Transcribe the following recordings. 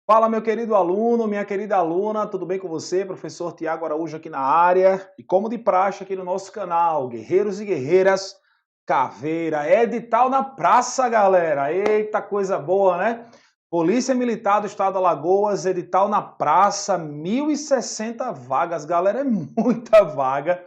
Fala, meu querido aluno, minha querida aluna, tudo bem com você? Professor Tiago Araújo aqui na área. E como de praxe aqui no nosso canal, guerreiros e guerreiras, caveira, edital na praça, galera. Eita, coisa boa, né? Polícia Militar do Estado de Alagoas, edital na praça, 1.060 vagas, galera, é muita vaga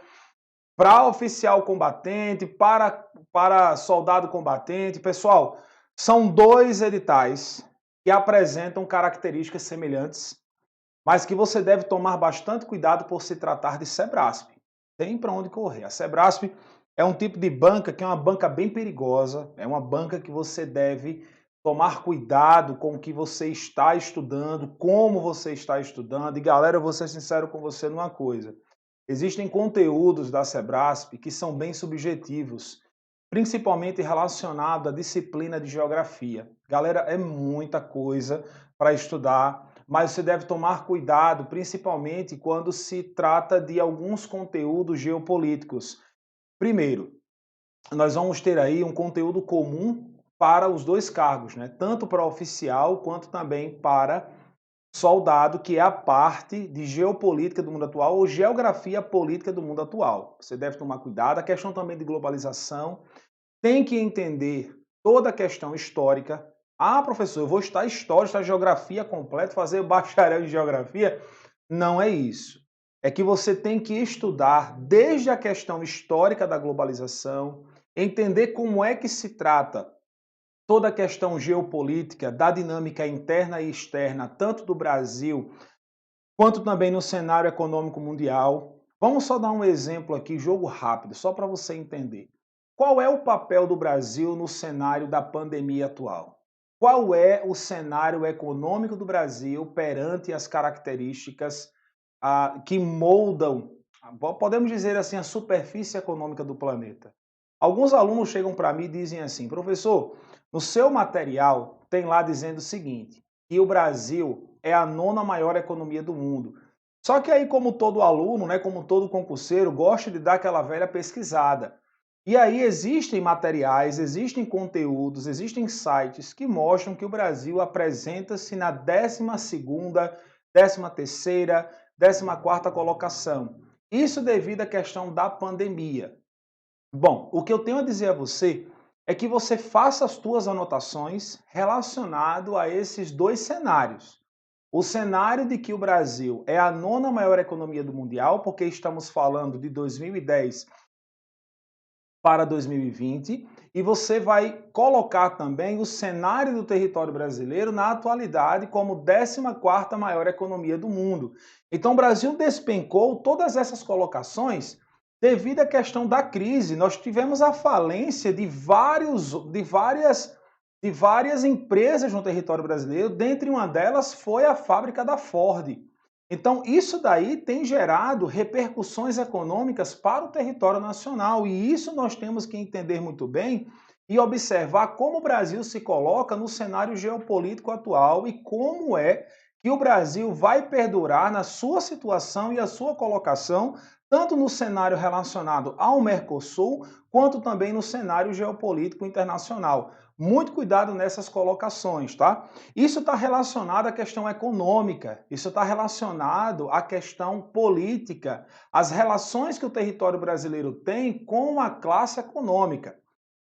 para oficial combatente, para soldado combatente. Pessoal, são dois editais que apresentam características semelhantes, mas que você deve tomar bastante cuidado por se tratar de Sebrasp. Tem para onde correr. A Sebrasp é um tipo de banca que é uma banca bem perigosa, é uma banca que você deve tomar cuidado com o que você está estudando, como você está estudando. E galera, eu vou ser sincero com você numa coisa. Existem conteúdos da Sebrasp que são bem subjetivos, principalmente relacionado à disciplina de geografia. Galera, é muita coisa para estudar, mas você deve tomar cuidado, principalmente quando se trata de alguns conteúdos geopolíticos. Primeiro, nós vamos ter aí um conteúdo comum para os dois cargos, né? Tanto para oficial quanto também para soldado, que é a parte de geopolítica do mundo atual ou geografia política do mundo atual. Você deve tomar cuidado. A questão também de globalização, tem que entender toda a questão histórica. Ah, professor, eu vou estudar história, estudar geografia completo, fazer bacharel em geografia. Não é isso. É que você tem que estudar desde a questão histórica da globalização, entender como é que se trata toda a questão geopolítica, da dinâmica interna e externa, tanto do Brasil quanto também no cenário econômico mundial. Vamos só dar um exemplo aqui, jogo rápido, só para você entender. Qual é o papel do Brasil no cenário da pandemia atual? Qual é o cenário econômico do Brasil perante as características que moldam, podemos dizer assim, a superfície econômica do planeta? Alguns alunos chegam para mim e dizem assim, professor, no seu material tem lá dizendo o seguinte, que o Brasil é a nona maior economia do mundo. Só que aí, como todo aluno, né, como todo concurseiro, gosta de dar aquela velha pesquisada. E aí existem materiais, existem conteúdos, existem sites que mostram que o Brasil apresenta-se na 12ª, 13ª, 14ª colocação. Isso devido à questão da pandemia. Bom, o que eu tenho a dizer a você é que você faça as suas anotações relacionado a esses dois cenários. O cenário de que o Brasil é a nona maior economia do mundial, porque estamos falando de 2010 para 2020, e você vai colocar também o cenário do território brasileiro na atualidade como 14ª maior economia do mundo. Então o Brasil despencou todas essas colocações devido à questão da crise. Nós tivemos a falência de várias empresas no território brasileiro, dentre uma delas foi a fábrica da Ford. Então, isso daí tem gerado repercussões econômicas para o território nacional, e isso nós temos que entender muito bem e observar como o Brasil se coloca no cenário geopolítico atual e como é que o Brasil vai perdurar na sua situação e a sua colocação, tanto no cenário relacionado ao Mercosul, quanto também no cenário geopolítico internacional. Muito cuidado nessas colocações, tá? Isso está relacionado à questão econômica, isso está relacionado à questão política, às relações que o território brasileiro tem com a classe econômica.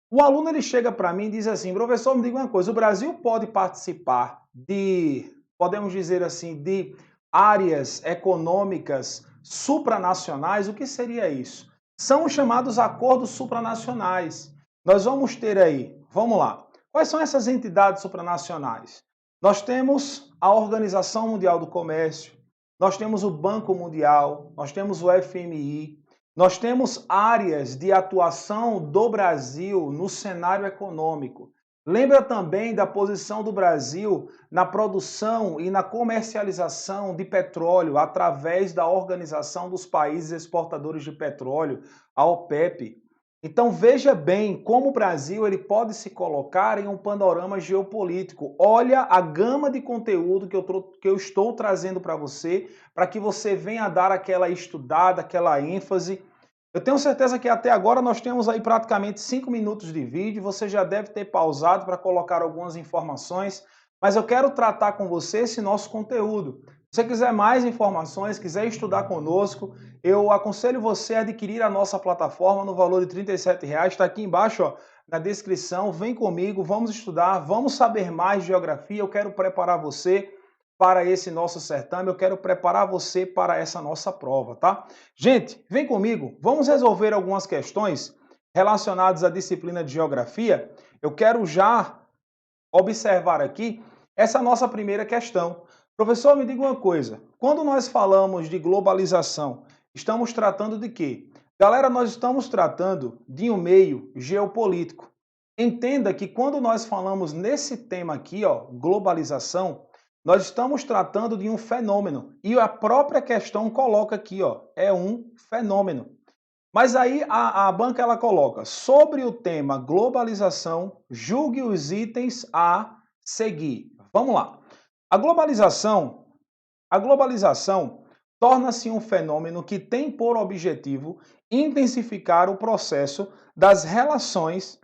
O aluno ele chega para mim e diz assim, professor, me diga uma coisa, o Brasil pode participar de, podemos dizer assim, de áreas econômicas supranacionais? O que seria isso? São os chamados acordos supranacionais. Nós vamos ter aí, vamos lá, quais são essas entidades supranacionais? Nós temos a Organização Mundial do Comércio, nós temos o Banco Mundial, nós temos o FMI, nós temos áreas de atuação do Brasil no cenário econômico. Lembra também da posição do Brasil na produção e na comercialização de petróleo através da Organização dos Países Exportadores de Petróleo, a OPEP. Então veja bem como o Brasil ele pode se colocar em um panorama geopolítico. Olha a gama de conteúdo que eu estou trazendo para você que você venha dar aquela estudada, aquela ênfase. Eu tenho certeza que até agora nós temos aí praticamente 5 minutos de vídeo, você já deve ter pausado para colocar algumas informações mas eu quero tratar com você esse nosso conteúdo. Se você quiser mais informações, quiser estudar conosco, eu aconselho você a adquirir a nossa plataforma no valor de R$ 37,00. Está aqui embaixo, ó, na descrição. Vem comigo, vamos estudar, vamos saber mais de geografia. Eu quero preparar você para esse nosso certame, eu quero preparar você para essa nossa prova, tá? Gente, vem comigo, vamos resolver algumas questões relacionadas à disciplina de geografia. Eu quero já observar aqui essa nossa primeira questão. Professor, me diga uma coisa, quando nós falamos de globalização, estamos tratando de quê? Galera, nós estamos tratando de um meio geopolítico. Entenda que quando nós falamos nesse tema aqui, ó, globalização, nós estamos tratando de um fenômeno. E a própria questão coloca aqui, ó, é um fenômeno. Mas aí a banca ela coloca, sobre o tema globalização, julgue os itens a seguir. Vamos lá. A globalização torna-se um fenômeno que tem por objetivo intensificar o processo das relações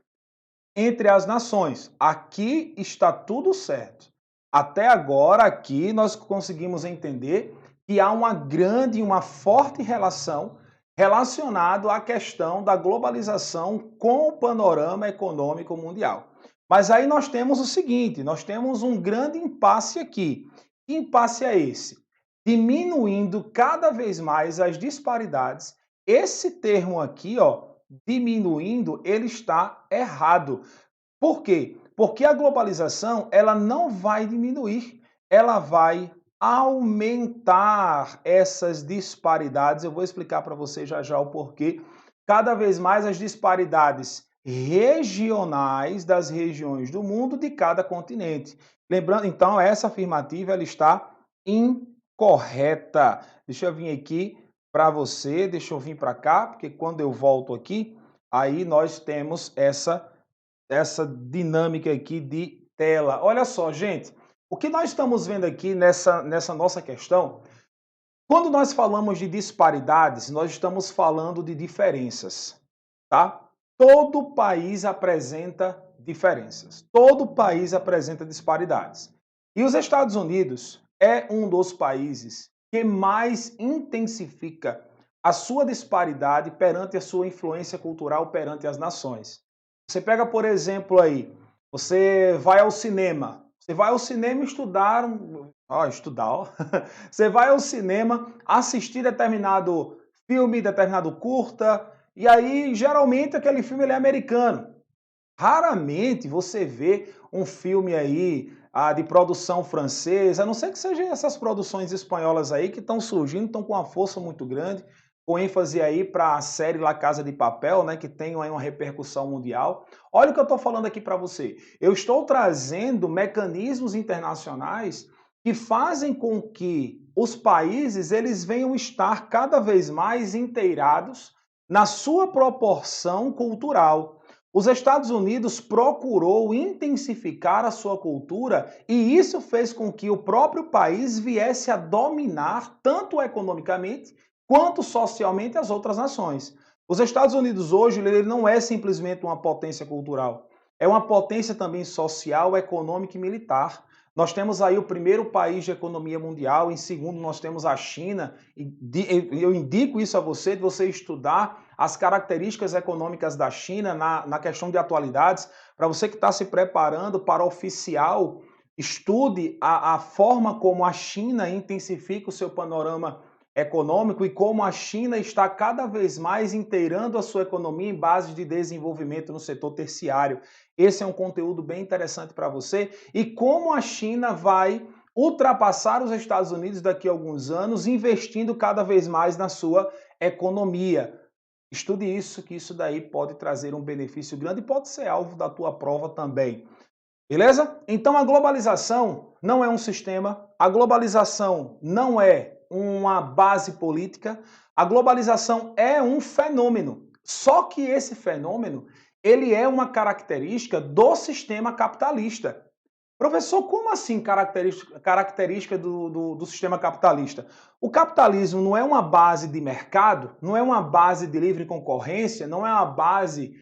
entre as nações. Aqui está tudo certo. Até agora, aqui nós conseguimos entender que há uma grande e uma forte relação relacionado à questão da globalização com o panorama econômico mundial. Mas aí nós temos o seguinte, nós temos um grande impasse aqui. Que impasse é esse? Diminuindo cada vez mais as disparidades. Esse termo aqui, ó, diminuindo, ele está errado. Por quê? Porque a globalização, ela não vai diminuir, ela vai aumentar essas disparidades. Eu vou explicar para você já já o porquê. Cada vez mais as disparidades regionais das regiões do mundo de cada continente. Lembrando, então, essa afirmativa ela está incorreta. Deixa eu vir aqui para você, deixa eu vir para cá, porque quando eu volto aqui, aí nós temos essa dinâmica aqui de tela. Olha só, gente, o que nós estamos vendo aqui nessa nossa questão, quando nós falamos de disparidades, nós estamos falando de diferenças, tá? Todo país apresenta diferenças, todo país apresenta disparidades. E os Estados Unidos é um dos países que mais intensifica a sua disparidade perante a sua influência cultural perante as nações. Você pega, por exemplo, aí, você vai ao cinema. Você vai ao cinema estudar, ó. Você vai ao cinema assistir determinado filme, determinado curta, e aí geralmente aquele filme ele é americano. Raramente você vê um filme aí de produção francesa, a não ser que sejam essas produções espanholas aí que estão surgindo, estão com uma força muito grande, com ênfase aí para a série La Casa de Papel, né, que tem aí uma repercussão mundial. Olha o que eu estou falando aqui para você. Eu estou trazendo mecanismos internacionais que fazem com que os países eles venham estar cada vez mais inteirados na sua proporção cultural. Os Estados Unidos procurou intensificar a sua cultura e isso fez com que o próprio país viesse a dominar tanto economicamente quanto socialmente as outras nações. Os Estados Unidos hoje ele não é simplesmente uma potência cultural, é uma potência também social, econômica e militar. Nós temos aí o primeiro país de economia mundial, em segundo nós temos a China, e eu indico isso a você, de você estudar as características econômicas da China na questão de atualidades, para você que está se preparando para oficial, estude a forma como a China intensifica o seu panorama econômico e como a China está cada vez mais inteirando a sua economia em base de desenvolvimento no setor terciário. Esse é um conteúdo bem interessante para você e como a China vai ultrapassar os Estados Unidos daqui a alguns anos, investindo cada vez mais na sua economia. Estude isso, que isso daí pode trazer um benefício grande e pode ser alvo da tua prova também. Beleza? Então a globalização não é um sistema, a globalização não é uma base política, a globalização é um fenômeno. Só que esse fenômeno, ele é uma característica do sistema capitalista. Professor, como assim característica do sistema capitalista? O capitalismo não é uma base de mercado, não é uma base de livre concorrência, não é uma base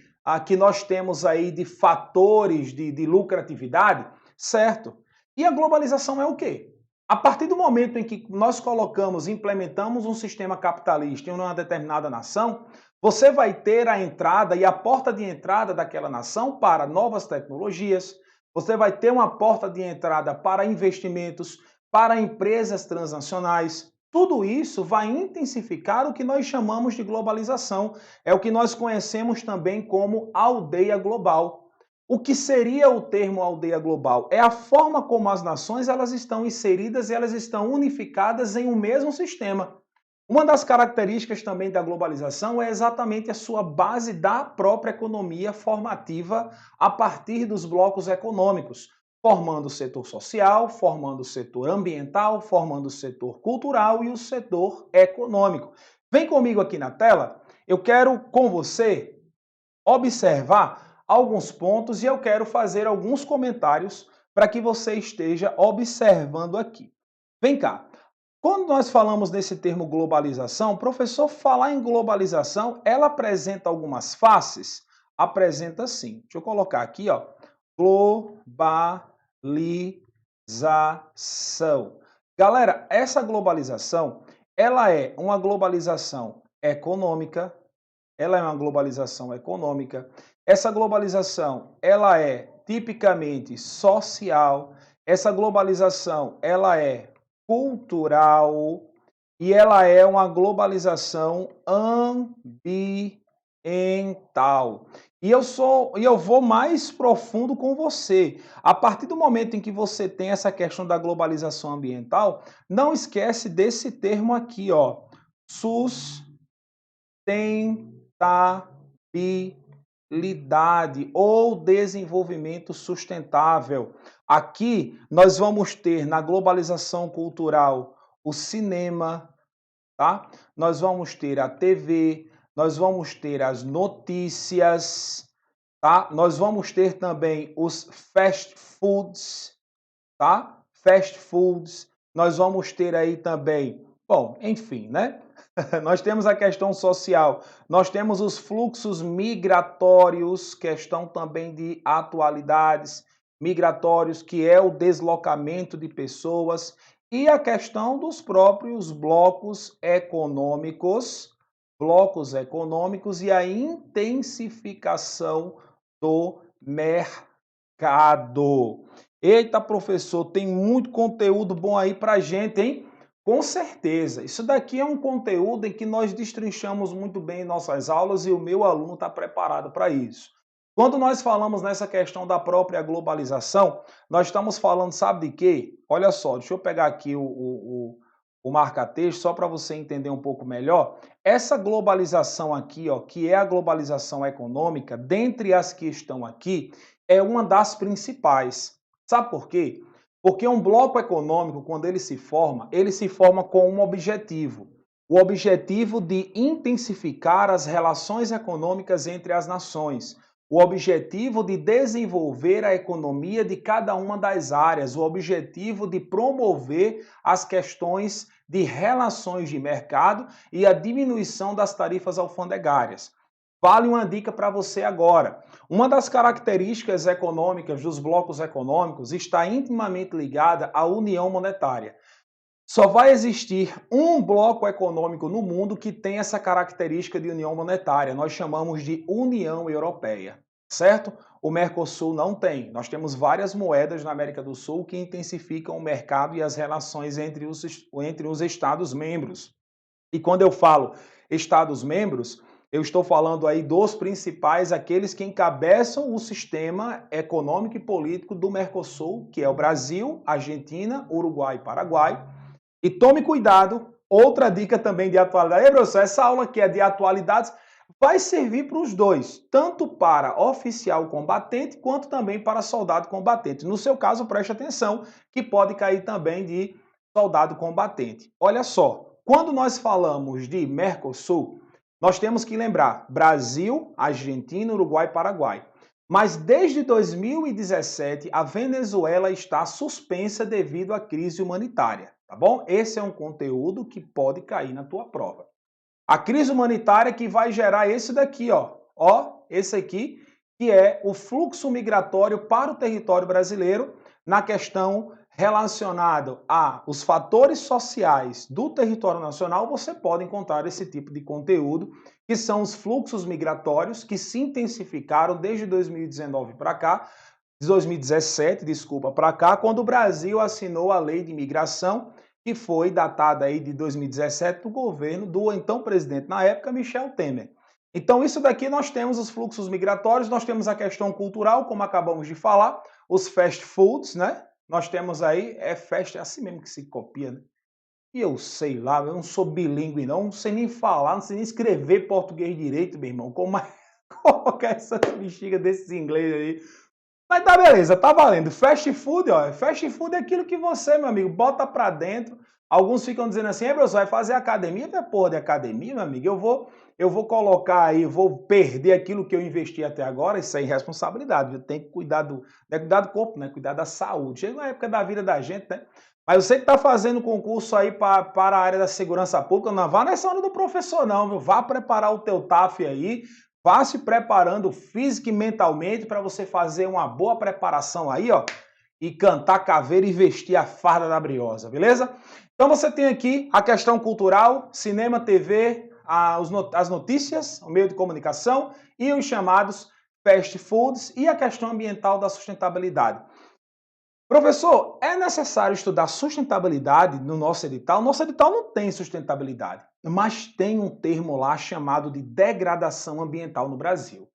que nós temos aí de fatores de lucratividade, certo? E a globalização é o quê? A partir do momento em que nós colocamos, implementamos um sistema capitalista em uma determinada nação, você vai ter a entrada e a porta de entrada daquela nação para novas tecnologias, você vai ter uma porta de entrada para investimentos, para empresas transnacionais. Tudo isso vai intensificar o que nós chamamos de globalização. É o que nós conhecemos também como aldeia global. O que seria o termo aldeia global? É a forma como as nações elas estão inseridas e elas estão unificadas em um mesmo sistema. Uma das características também da globalização é exatamente a sua base da própria economia formativa a partir dos blocos econômicos, formando o setor social, formando o setor ambiental, formando o setor cultural e o setor econômico. Vem comigo aqui na tela, eu quero com você observar alguns pontos e eu quero fazer alguns comentários para que você esteja observando aqui. Vem cá. Quando nós falamos desse termo globalização, professor, falar em globalização, ela apresenta algumas faces? Apresenta sim. Deixa eu colocar aqui, ó. Globalização. Galera, essa globalização, ela é uma globalização econômica, ela é uma globalização econômica. Essa globalização, ela é tipicamente social. Essa globalização, ela é cultural e ela é uma globalização ambiental. E eu vou mais profundo com você. A partir do momento em que você tem essa questão da globalização ambiental, não esquece desse termo aqui, ó, sustentabilidade ou desenvolvimento sustentável. Aqui nós vamos ter na globalização cultural o cinema, tá? Nós vamos ter a TV, nós vamos ter as notícias, tá? Nós vamos ter também os fast foods, tá? Fast foods. Nós vamos ter aí também, bom, enfim, né? Nós temos a questão social, nós temos os fluxos migratórios, questão também de atualidades migratórios, que é o deslocamento de pessoas, e a questão dos próprios blocos econômicos e a intensificação do mercado. Eita, professor, tem muito conteúdo bom aí pra gente, hein? Com certeza. Isso daqui é um conteúdo em que nós destrinchamos muito bem em nossas aulas e o meu aluno está preparado para isso. Quando nós falamos nessa questão da própria globalização, nós estamos falando, sabe de quê? Olha só, deixa eu pegar aqui o marca-texto só para você entender um pouco melhor. Essa globalização aqui, ó, que é a globalização econômica, dentre as que estão aqui, é uma das principais. Sabe por quê? Porque um bloco econômico, quando ele se forma com um objetivo. O objetivo de intensificar as relações econômicas entre as nações. O objetivo de desenvolver a economia de cada uma das áreas. O objetivo de promover as questões de relações de mercado e a diminuição das tarifas alfandegárias. Vale uma dica para você agora. Uma das características econômicas dos blocos econômicos está intimamente ligada à união monetária. Só vai existir um bloco econômico no mundo que tem essa característica de união monetária. Nós chamamos de União Europeia, certo? O Mercosul não tem. Nós temos várias moedas na América do Sul que intensificam o mercado e as relações entre os Estados-membros. E quando eu falo Estados-membros, eu estou falando aí dos principais, aqueles que encabeçam o sistema econômico e político do Mercosul, que é o Brasil, Argentina, Uruguai e Paraguai. E tome cuidado, outra dica também de atualidade. Ei, professor, essa aula aqui é de atualidades, vai servir para os dois, tanto para oficial combatente, quanto também para soldado combatente. No seu caso, preste atenção, que pode cair também de soldado combatente. Olha só, quando nós falamos de Mercosul, nós temos que lembrar Brasil, Argentina, Uruguai e Paraguai. Mas desde 2017, a Venezuela está suspensa devido à crise humanitária, tá bom? Esse é um conteúdo que pode cair na tua prova. A crise humanitária que vai gerar esse daqui, ó. Ó, esse aqui, que é o fluxo migratório para o território brasileiro na questão relacionado a os fatores sociais do território nacional, você pode encontrar esse tipo de conteúdo, que são os fluxos migratórios, que se intensificaram desde 2019 para cá, de 2017, desculpa, para cá, quando o Brasil assinou a Lei de Imigração, que foi datada aí de 2017 do governo do então presidente na época, Michel Temer. Então, isso daqui nós temos os fluxos migratórios, nós temos a questão cultural, como acabamos de falar, os fast foods, né? Nós temos aí, é assim mesmo que se copia, né? E eu sei lá, eu não sou bilíngue não sei nem falar, não sei nem escrever português direito, meu irmão. Como é colocar essa bexiga desses inglês aí? Mas tá beleza, tá valendo. Fast food, ó, fast food é aquilo que você, meu amigo, bota pra dentro. Alguns ficam dizendo assim, professor, vai fazer academia? Não é porra de academia, meu amigo. Eu vou colocar aí, vou perder aquilo que eu investi até agora, isso é irresponsabilidade. Eu tenho que cuidar do, não é cuidar do corpo, né? Cuidar da saúde. Chega uma época da vida da gente, né? Mas você que está fazendo concurso aí para a área da segurança pública, não vá nessa hora do professor, não, viu? Vá preparar o teu TAF aí, vá se preparando física e mentalmente para você fazer uma boa preparação aí, ó, e cantar caveira e vestir a farda da briosa, beleza? Então você tem aqui a questão cultural, cinema, TV, as notícias, o meio de comunicação e os chamados fast foods e a questão ambiental da sustentabilidade. Professor, é necessário estudar sustentabilidade no nosso edital? Nosso edital não tem sustentabilidade, mas tem um termo lá chamado de degradação ambiental no Brasil.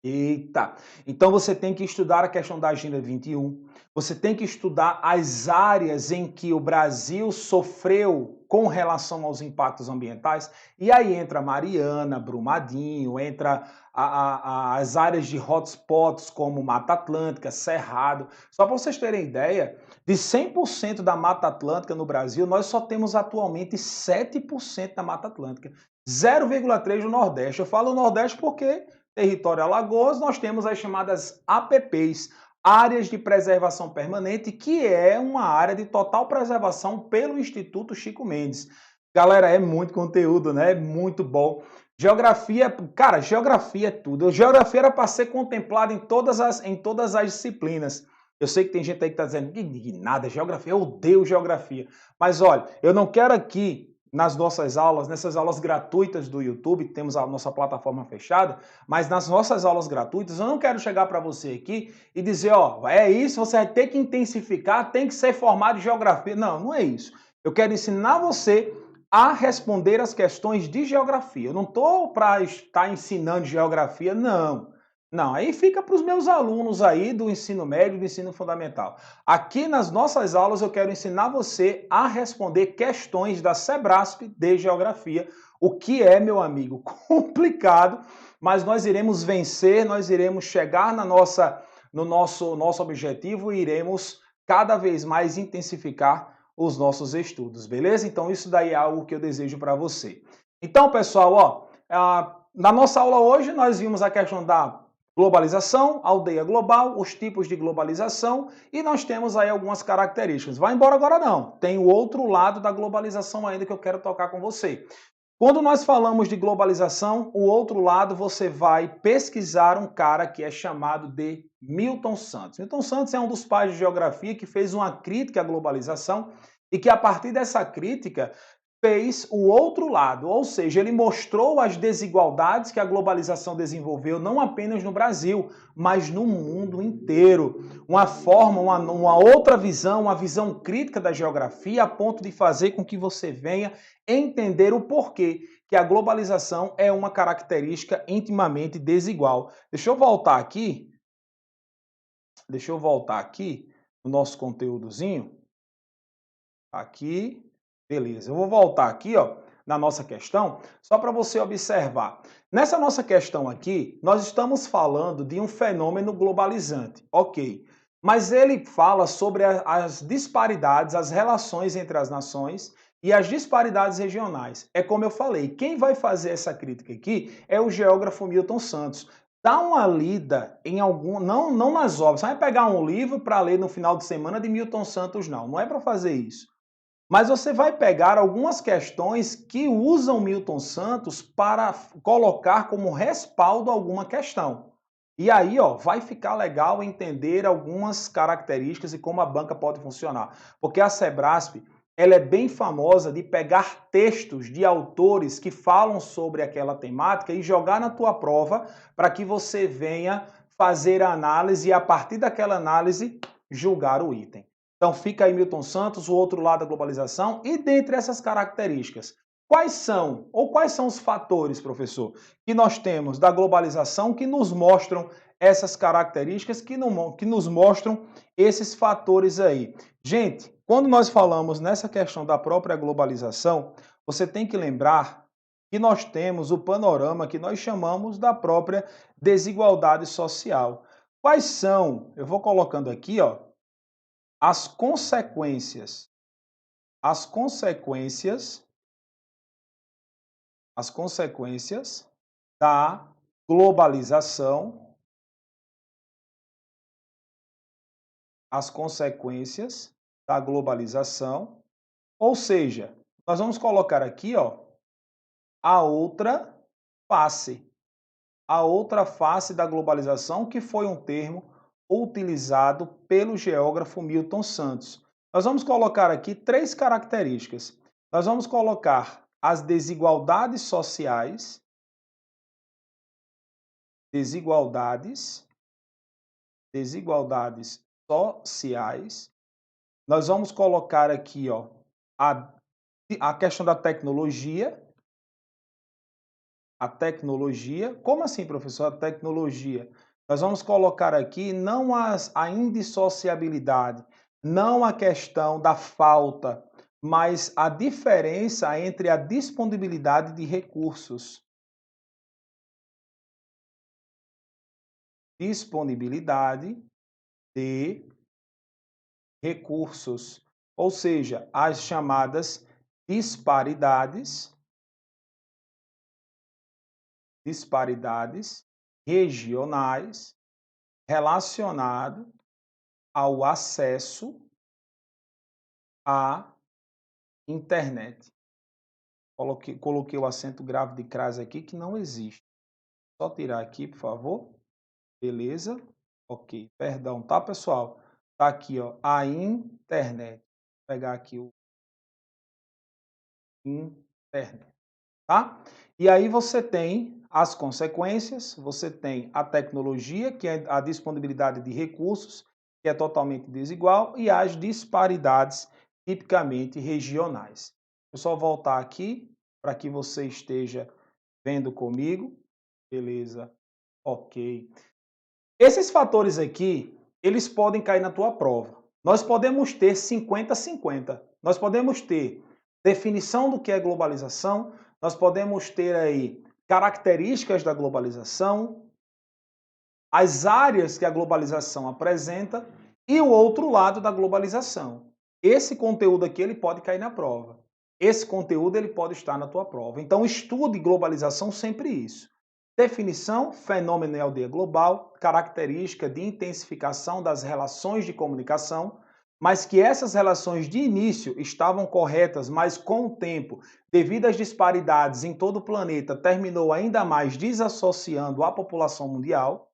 Eita! Então você tem que estudar a questão da Agenda 21, você tem que estudar as áreas em que o Brasil sofreu com relação aos impactos ambientais, e aí entra Mariana, Brumadinho, entra as áreas de hotspots como Mata Atlântica, Cerrado. Só para vocês terem ideia, de 100% da Mata Atlântica no Brasil, nós só temos atualmente 7% da Mata Atlântica, 0,3% do Nordeste. Eu falo Nordeste porque território Alagoas, nós temos as chamadas APPs, Áreas de Preservação Permanente, que é uma área de total preservação pelo Instituto Chico Mendes. Galera, é muito conteúdo, né? É muito bom. Geografia, cara, geografia é tudo. Geografia era para ser contemplada em todas as disciplinas. Eu sei que tem gente aí que está dizendo que nada, geografia, eu odeio geografia. Mas olha, eu não quero aqui nas nossas aulas, nessas aulas gratuitas do YouTube, temos a nossa plataforma fechada, mas nas nossas aulas gratuitas, eu não quero chegar para você aqui e dizer, ó, é isso, você vai ter que intensificar, tem que ser formado em geografia. Não, não é isso. Eu quero ensinar você a responder as questões de geografia. Eu não estou para estar ensinando geografia, não. Não, aí fica para os meus alunos aí do ensino médio, do ensino fundamental. Aqui nas nossas aulas eu quero ensinar você a responder questões da Sebrasp de geografia, o que é, meu amigo, complicado, mas nós iremos vencer, nós iremos chegar no nosso objetivo e iremos cada vez mais intensificar os nossos estudos, beleza? Então isso daí é algo que eu desejo para você. Então, pessoal, ó, na nossa aula hoje nós vimos a questão da globalização, aldeia global, os tipos de globalização e nós temos aí algumas características. Vai embora agora não, tem o outro lado da globalização ainda que eu quero tocar com você. Quando nós falamos de globalização, o outro lado você vai pesquisar um cara que é chamado de Milton Santos. Milton Santos é um dos pais de geografia que fez uma crítica à globalização e que a partir dessa crítica fez o outro lado, ou seja, ele mostrou as desigualdades que a globalização desenvolveu não apenas no Brasil, mas no mundo inteiro. Uma forma, uma outra visão, uma visão crítica da geografia a ponto de fazer com que você venha entender o porquê que a globalização é uma característica intimamente desigual. Deixa eu voltar aqui no nosso conteúdozinho. Aqui. Beleza, eu vou voltar aqui, ó, na nossa questão, só para você observar. Nessa nossa questão aqui, nós estamos falando de um fenômeno globalizante, ok. Mas ele fala sobre as disparidades, as relações entre as nações e as disparidades regionais. É como eu falei, quem vai fazer essa crítica aqui é o geógrafo Milton Santos. Dá uma lida em algum, não nas obras, você vai pegar um livro para ler no final de semana de Milton Santos, não é para fazer isso. Mas você vai pegar algumas questões que usam Milton Santos para colocar como respaldo alguma questão. E aí, ó, vai ficar legal entender algumas características e como a banca pode funcionar. Porque a Sebrasp, ela é bem famosa de pegar textos de autores que falam sobre aquela temática e jogar na tua prova para que você venha fazer a análise e a partir daquela análise julgar o item. Então fica aí Milton Santos, o outro lado da globalização e dentre essas características, quais são os fatores, professor, que nós temos da globalização que nos mostram essas características, que nos mostram esses fatores aí? Gente, quando nós falamos nessa questão da própria globalização, você tem que lembrar que nós temos o panorama que nós chamamos da própria desigualdade social. Quais são, eu vou colocando aqui, ó, as consequências, as consequências as consequências da globalização, as consequências da globalização, ou seja, nós vamos colocar aqui, ó, a outra face, a outra face da globalização, que foi um termo utilizado pelo geógrafo Milton Santos. Nós vamos colocar aqui três características. Nós vamos colocar as desigualdades sociais, desigualdades sociais. Nós vamos colocar aqui, ó, a questão da tecnologia. A tecnologia. Como assim, professor? A tecnologia. Nós vamos colocar aqui não a indissociabilidade, não a questão da falta, mas a diferença entre a disponibilidade de recursos. Disponibilidade de recursos, ou seja, as chamadas disparidades regionais relacionado ao acesso à internet. Coloquei o acento grave de crase aqui que não existe. Só tirar aqui, por favor. Beleza? Ok. Perdão, tá, pessoal? Tá aqui, ó, a internet. Vou pegar aqui o internet, tá? E aí você tem as consequências, você tem a tecnologia, que é a disponibilidade de recursos, que é totalmente desigual, e as disparidades tipicamente regionais. Vou só voltar aqui para que você esteja vendo comigo. Beleza? Ok. Esses fatores aqui, eles podem cair na tua prova. Nós podemos ter 50-50. Nós podemos ter definição do que é globalização, nós podemos ter aí características da globalização, as áreas que a globalização apresenta e o outro lado da globalização. Esse conteúdo aqui ele pode cair na prova. Esse conteúdo ele pode estar na tua prova. Então estude globalização sempre isso. Definição, fenômeno e aldeia global, característica de intensificação das relações de comunicação, mas que essas relações de início estavam corretas, mas com o tempo, devido às disparidades em todo o planeta, terminou ainda mais desassociando a população mundial.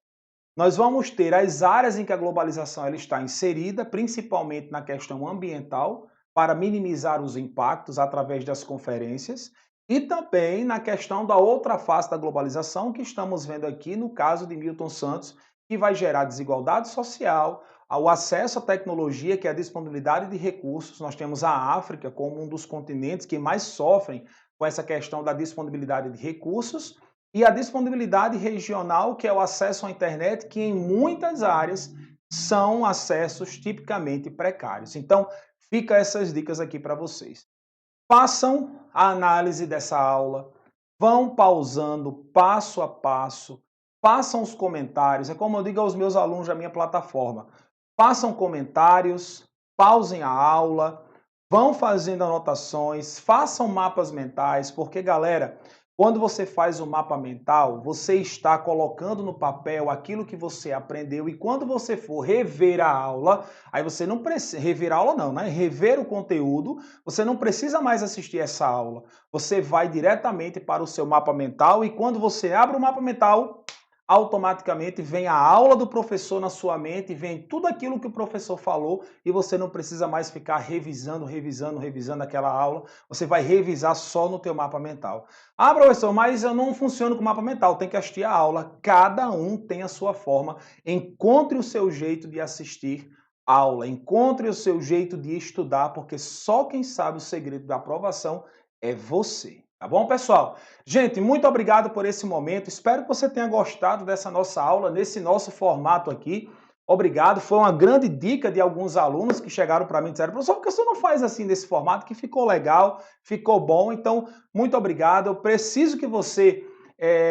Nós vamos ter as áreas em que a globalização ela está inserida, principalmente na questão ambiental, para minimizar os impactos através das conferências, e também na questão da outra face da globalização, que estamos vendo aqui no caso de Milton Santos, que vai gerar desigualdade social, o acesso à tecnologia, que é a disponibilidade de recursos. Nós temos a África como um dos continentes que mais sofrem com essa questão da disponibilidade de recursos, e a disponibilidade regional, que é o acesso à internet, que em muitas áreas são acessos tipicamente precários. Então, fica essas dicas aqui para vocês. Façam a análise dessa aula, vão pausando passo a passo, façam os comentários, é como eu digo aos meus alunos da minha plataforma, façam comentários, pausem a aula, vão fazendo anotações, façam mapas mentais, porque, galera, quando você faz o mapa mental, você está colocando no papel aquilo que você aprendeu e quando você for rever a aula, aí você não precisa rever a aula não, né? Rever o conteúdo, você não precisa mais assistir essa aula. Você vai diretamente para o seu mapa mental e quando você abre o mapa mental, automaticamente vem a aula do professor na sua mente, vem tudo aquilo que o professor falou e você não precisa mais ficar revisando aquela aula, você vai revisar só no teu mapa mental. Ah, professor, mas eu não funciono com mapa mental, tem que assistir a aula, cada um tem a sua forma, encontre o seu jeito de assistir aula, encontre o seu jeito de estudar, porque só quem sabe o segredo da aprovação é você. Tá bom, pessoal? Gente, muito obrigado por esse momento. Espero que você tenha gostado dessa nossa aula, nesse nosso formato aqui. Obrigado. Foi uma grande dica de alguns alunos que chegaram para mim e disseram, professor, por que você não faz assim nesse formato que ficou legal, ficou bom? Então, muito obrigado. Eu preciso que você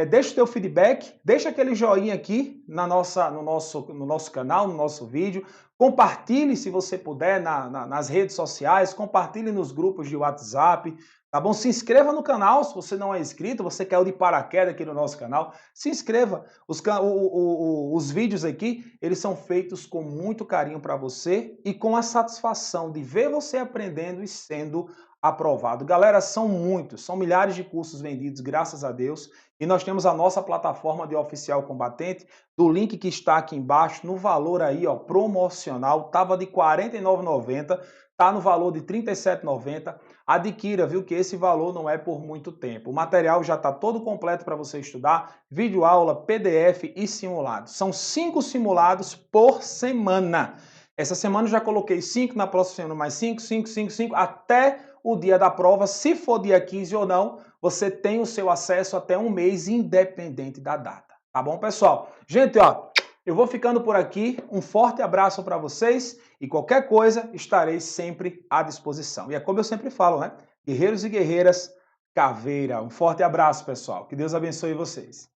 deixe o teu feedback, deixa aquele joinha aqui no nosso canal, no nosso vídeo. Compartilhe, se você puder, nas redes sociais, compartilhe nos grupos de WhatsApp, tá bom? Se inscreva no canal, se você não é inscrito, você caiu de paraquedas aqui no nosso canal, se inscreva. Os vídeos aqui, eles são feitos com muito carinho para você e com a satisfação de ver você aprendendo e sendo aprovado. Galera, são muitos, são milhares de cursos vendidos, graças a Deus, e nós temos a nossa plataforma de oficial combatente, do link que está aqui embaixo, no valor aí, ó, promocional, tava de R$ 49,90, tá no valor de R$ 37,90. Adquira, viu, que esse valor não é por muito tempo. O material já está todo completo para você estudar, videoaula, PDF e simulado. São 5 simulados por semana. Essa semana eu já coloquei 5, na próxima semana mais 5, 5, 5, 5, até o dia da prova. Se for dia 15 ou não, você tem o seu acesso até um mês, independente da data. Tá bom, pessoal? Gente, ó, eu vou ficando por aqui. Um forte abraço para vocês e qualquer coisa estarei sempre à disposição. E é como eu sempre falo, né? Guerreiros e guerreiras, caveira. Um forte abraço, pessoal. Que Deus abençoe vocês.